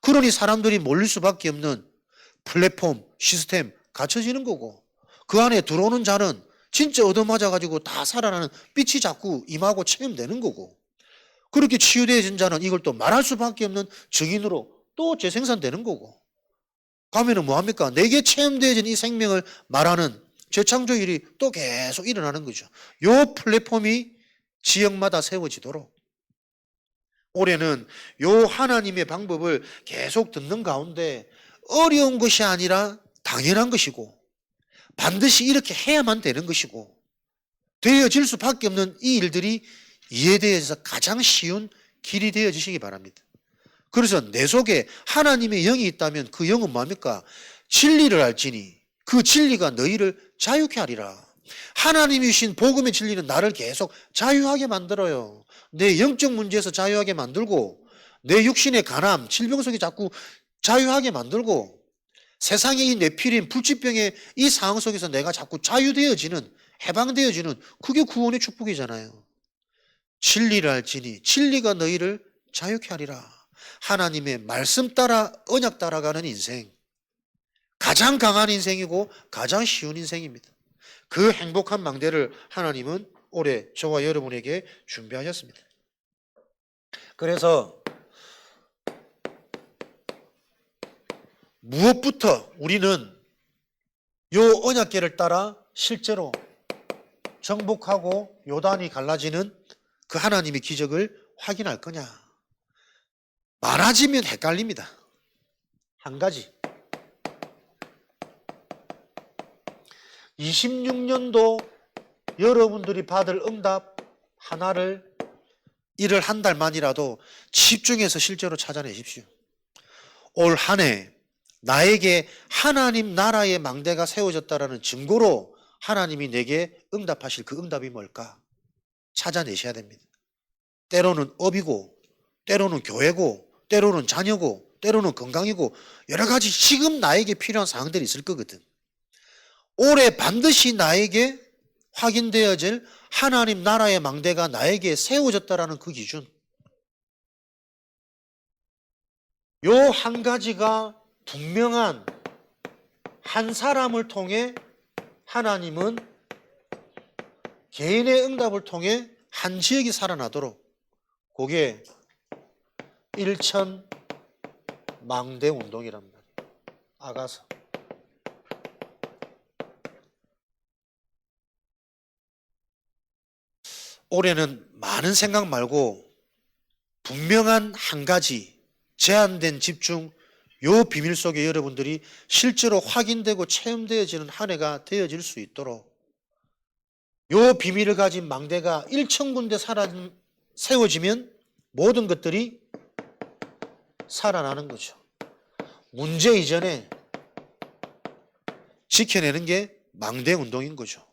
그러니 사람들이 몰릴 수밖에 없는 플랫폼, 시스템 갖춰지는 거고 그 안에 들어오는 자는 진짜 얻어맞아가지고 다 살아나는 빛이 자꾸 임하고 체험되는 거고 그렇게 치유되어진 자는 이걸 또 말할 수밖에 없는 증인으로 또 재생산되는 거고 가면은 뭐합니까? 내게 체험되어진 이 생명을 말하는 재창조일이 또 계속 일어나는 거죠. 요 플랫폼이 지역마다 세워지도록 올해는 요 하나님의 방법을 계속 듣는 가운데 어려운 것이 아니라 당연한 것이고 반드시 이렇게 해야만 되는 것이고 되어질 수밖에 없는 이 일들이 이해되어져서 가장 쉬운 길이 되어지시기 바랍니다. 그래서 내 속에 하나님의 영이 있다면 그 영은 뭡니까? 진리를 알지니 그 진리가 너희를 자유케 하리라. 하나님이 주신 복음의 진리는 나를 계속 자유하게 만들어요. 내 영적 문제에서 자유하게 만들고 내 육신의 간암, 질병 속에 자꾸 자유하게 만들고 세상의 이 내피림, 불치병의 이 상황 속에서 내가 자꾸 자유되어지는 해방되어지는 그게 구원의 축복이잖아요. 진리를 알지니 진리가 너희를 자유케 하리라. 하나님의 말씀 따라 언약 따라가는 인생 가장 강한 인생이고 가장 쉬운 인생입니다. 그 행복한 망대를 하나님은 올해 저와 여러분에게 준비하셨습니다. 그래서 무엇부터 우리는 요 언약궤를 따라 실제로 정복하고 요단이 갈라지는 그 하나님의 기적을 확인할 거냐? 많아지면 헷갈립니다. 한 가지. 26년도 여러분들이 받을 응답 하나를 일을 한 달만이라도 집중해서 실제로 찾아내십시오. 올 한 해 나에게 하나님 나라의 망대가 세워졌다라는 증거로 하나님이 내게 응답하실 그 응답이 뭘까? 찾아내셔야 됩니다. 때로는 업이고, 때로는 교회고, 때로는 자녀고, 때로는 건강이고, 여러 가지 지금 나에게 필요한 사항들이 있을 거거든. 올해 반드시 나에게 확인되어질 하나님 나라의 망대가 나에게 세워졌다라는 그 기준. 요 한 가지가 분명한 한 사람을 통해 하나님은 개인의 응답을 통해 한 지역이 살아나도록 그게 일천 망대 운동이란 말이에요. 아가서. 올해는 많은 생각 말고 분명한 한 가지 제한된 집중 요 비밀 속에 여러분들이 실제로 확인되고 체험되어지는 한 해가 되어질 수 있도록 요 비밀을 가진 망대가 1,000군데 세워지면 모든 것들이 살아나는 거죠. 문제 이전에 지켜내는 게 망대 운동인 거죠.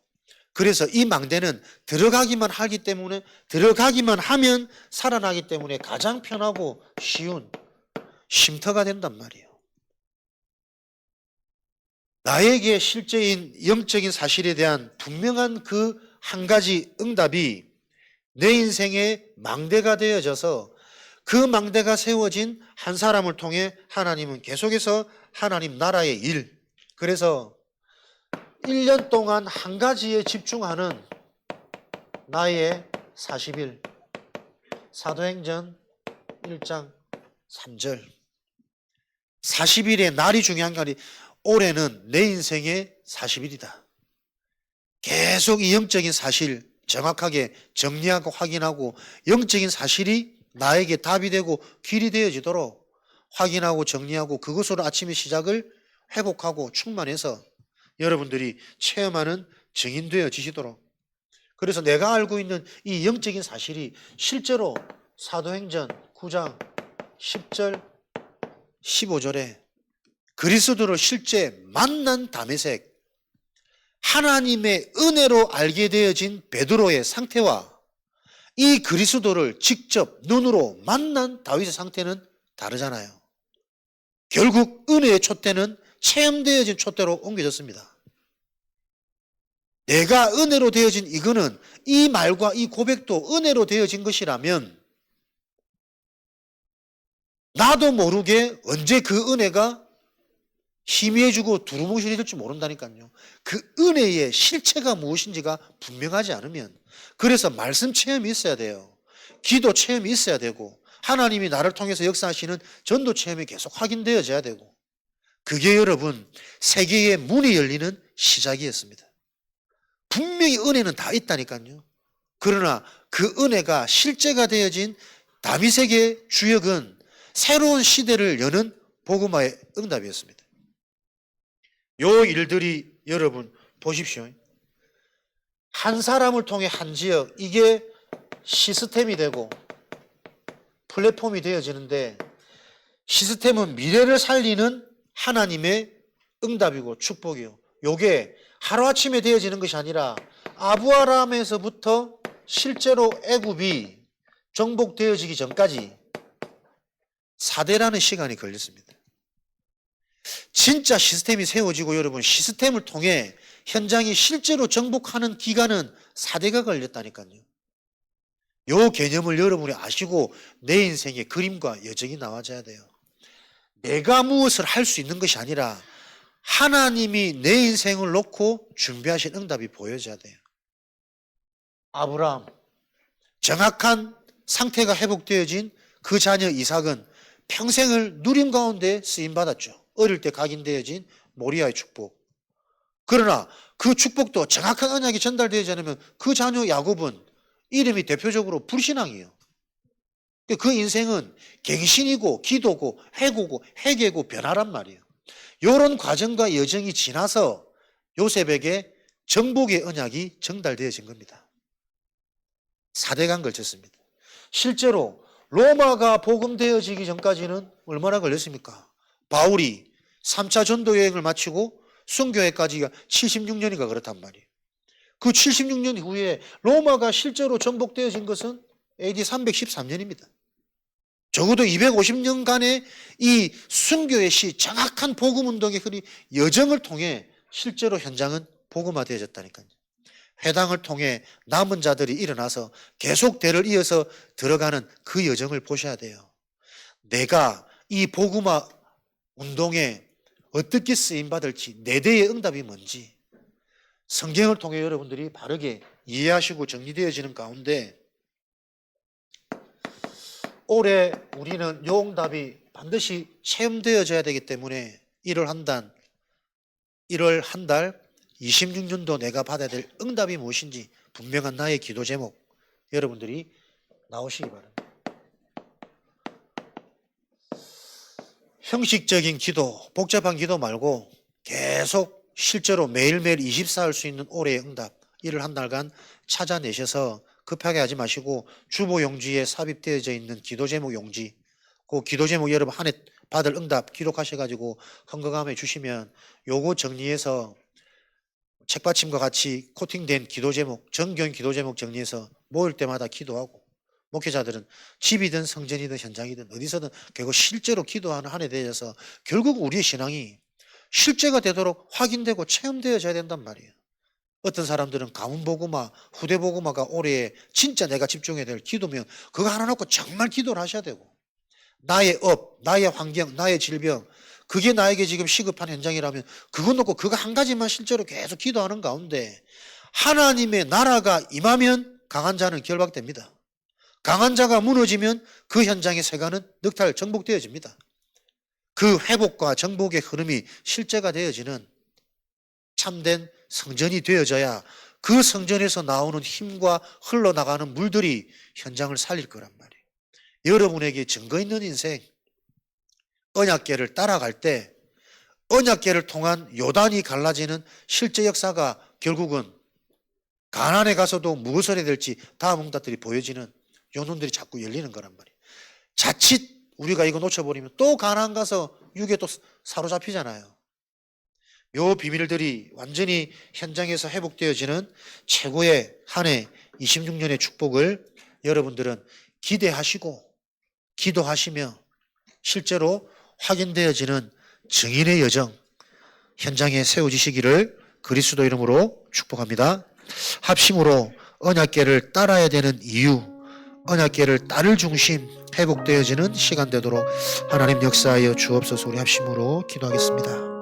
그래서 이 망대는 들어가기만 하기 때문에 들어가기만 하면 살아나기 때문에 가장 편하고 쉬운 쉼터가 된단 말이에요. 나에게 실제인 영적인 사실에 대한 분명한 그 한 가지 응답이 내 인생의 망대가 되어져서 그 망대가 세워진 한 사람을 통해 하나님은 계속해서 하나님 나라의 일, 그래서 1년 동안 한 가지에 집중하는 나의 40일, 사도행전 1장 3절. 40일의 날이 중요한 게 아니, 올해는 내 인생의 40일이다. 계속 이 영적인 사실 정확하게 정리하고 확인하고 영적인 사실이 나에게 답이 되고 길이 되어지도록 확인하고 정리하고 그것으로 아침의 시작을 회복하고 충만해서 여러분들이 체험하는 증인 되어지시도록. 그래서 내가 알고 있는 이 영적인 사실이 실제로 사도행전 9장 10절 15절에 그리스도를 실제 만난 다메섹 하나님의 은혜로 알게 되어진 베드로의 상태와 이 그리스도를 직접 눈으로 만난 다윗의 상태는 다르잖아요. 결국 은혜의 촛대는 체험되어진 촛대로 옮겨졌습니다. 내가 은혜로 되어진 이거는 이 말과 이 고백도 은혜로 되어진 것이라면 나도 모르게 언제 그 은혜가 희미해지고 두루뭉실이 될지 모른다니까요. 그 은혜의 실체가 무엇인지가 분명하지 않으면, 그래서 말씀 체험이 있어야 돼요. 기도 체험이 있어야 되고 하나님이 나를 통해서 역사하시는 전도 체험이 계속 확인되어져야 되고, 그게 여러분 세계의 문이 열리는 시작이었습니다. 분명히 은혜는 다 있다니까요. 그러나 그 은혜가 실제가 되어진 다윗에게 주역은 새로운 시대를 여는 복음화의 응답이었습니다. 요 일들이 여러분 보십시오. 한 사람을 통해 한 지역, 이게 시스템이 되고 플랫폼이 되어지는데, 시스템은 미래를 살리는 하나님의 응답이고 축복이요. 요게 하루아침에 되어지는 것이 아니라 아브라함에서부터 실제로 애굽이 정복되어지기 전까지 4대라는 시간이 걸렸습니다. 진짜 시스템이 세워지고 여러분 시스템을 통해 현장이 실제로 정복하는 기간은 4대가 걸렸다니까요. 요 개념을 여러분이 아시고 내 인생의 그림과 여정이 나와져야 돼요. 내가 무엇을 할 수 있는 것이 아니라 하나님이 내 인생을 놓고 준비하신 응답이 보여져야 돼요. 아브라함, 정확한 상태가 회복되어진 그 자녀 이삭은 평생을 누림 가운데 쓰임받았죠. 어릴 때 각인되어진 모리아의 축복. 그러나 그 축복도 정확한 언약이 전달되지 않으면 그 자녀 야곱은 이름이 대표적으로 불신앙이에요. 그 인생은 갱신이고 기도고 회고고 회개고 변화란 말이에요. 이런 과정과 여정이 지나서 요셉에게 정복의 언약이 전달되어진 겁니다. 4대간 걸쳤습니다. 실제로 로마가 복음되어지기 전까지는 얼마나 걸렸습니까? 바울이 3차 전도 여행을 마치고 순교회까지가 76년이가 그렇단 말이에요. 그 76년 후에 로마가 실제로 전복되어진 것은 AD 313년입니다. 적어도 250년간의 이 순교의 시 정확한 복음운동의 흐리 여정을 통해 실제로 현장은 복음화되어졌다니까요. 회당을 통해 남은 자들이 일어나서 계속 대를 이어서 들어가는 그 여정을 보셔야 돼요. 내가 이 복음화 운동에 어떻게 쓰임받을지, 내 대의 응답이 뭔지 성경을 통해 여러분들이 바르게 이해하시고 정리되어지는 가운데 올해 우리는 이 응답이 반드시 체험되어져야 되기 때문에 1월 한 달 26년도 내가 받아야 될 응답이 무엇인지 분명한 나의 기도 제목 여러분들이 나오시기 바랍니다. 형식적인 기도, 복잡한 기도 말고 계속 실제로 매일매일 24할 수 있는 올해의 응답 1월 한 달간 찾아내셔서 급하게 하지 마시고 주보 용지에 삽입되어져 있는 기도 제목 용지, 그 기도 제목 여러분 한 해 받을 응답 기록하셔가지고 헌금함에 주시면 요거 정리해서 책받침과 같이 코팅된 기도 제목, 정교인 기도 제목 정리해서 모일 때마다 기도하고 목회자들은 집이든 성전이든 현장이든 어디서든 결국 실제로 기도하는 한 해 되어서 결국 우리의 신앙이 실제가 되도록 확인되고 체험되어져야 된단 말이에요. 어떤 사람들은 가문복음화, 후대복음화가 올해 진짜 내가 집중해야 될 기도면 그거 하나 놓고 정말 기도를 하셔야 되고 나의 업, 나의 환경, 나의 질병 그게 나에게 지금 시급한 현장이라면 그거 놓고 그거 한 가지만 실제로 계속 기도하는 가운데 하나님의 나라가 임하면 강한 자는 결박됩니다. 강한 자가 무너지면 그 현장의 세간은 넉탈 정복되어집니다. 그 회복과 정복의 흐름이 실제가 되어지는 참된 성전이 되어져야 그 성전에서 나오는 힘과 흘러나가는 물들이 현장을 살릴 거란 말이에요. 여러분에게 증거 있는 인생 언약궤를 따라갈 때 언약궤를 통한 요단이 갈라지는 실제 역사가 결국은 가나안에 가서도 무엇을 해야 될지 다음 응답들이 보여지는 요 눈들이 자꾸 열리는 거란 말이에요. 자칫 우리가 이거 놓쳐버리면 또 가나안 가서 육에 또 사로잡히잖아요. 요 비밀들이 완전히 현장에서 회복되어지는 최고의 한 해 26년의 축복을 여러분들은 기대하시고 기도하시며 실제로 확인되어지는 증인의 여정 현장에 세워지시기를 그리스도 이름으로 축복합니다. 합심으로 언약궤를 따라야 되는 이유, 언약궤를 따를 중심 회복되어지는 시간 되도록 하나님 역사하여 주옵소서. 우리 합심으로 기도하겠습니다.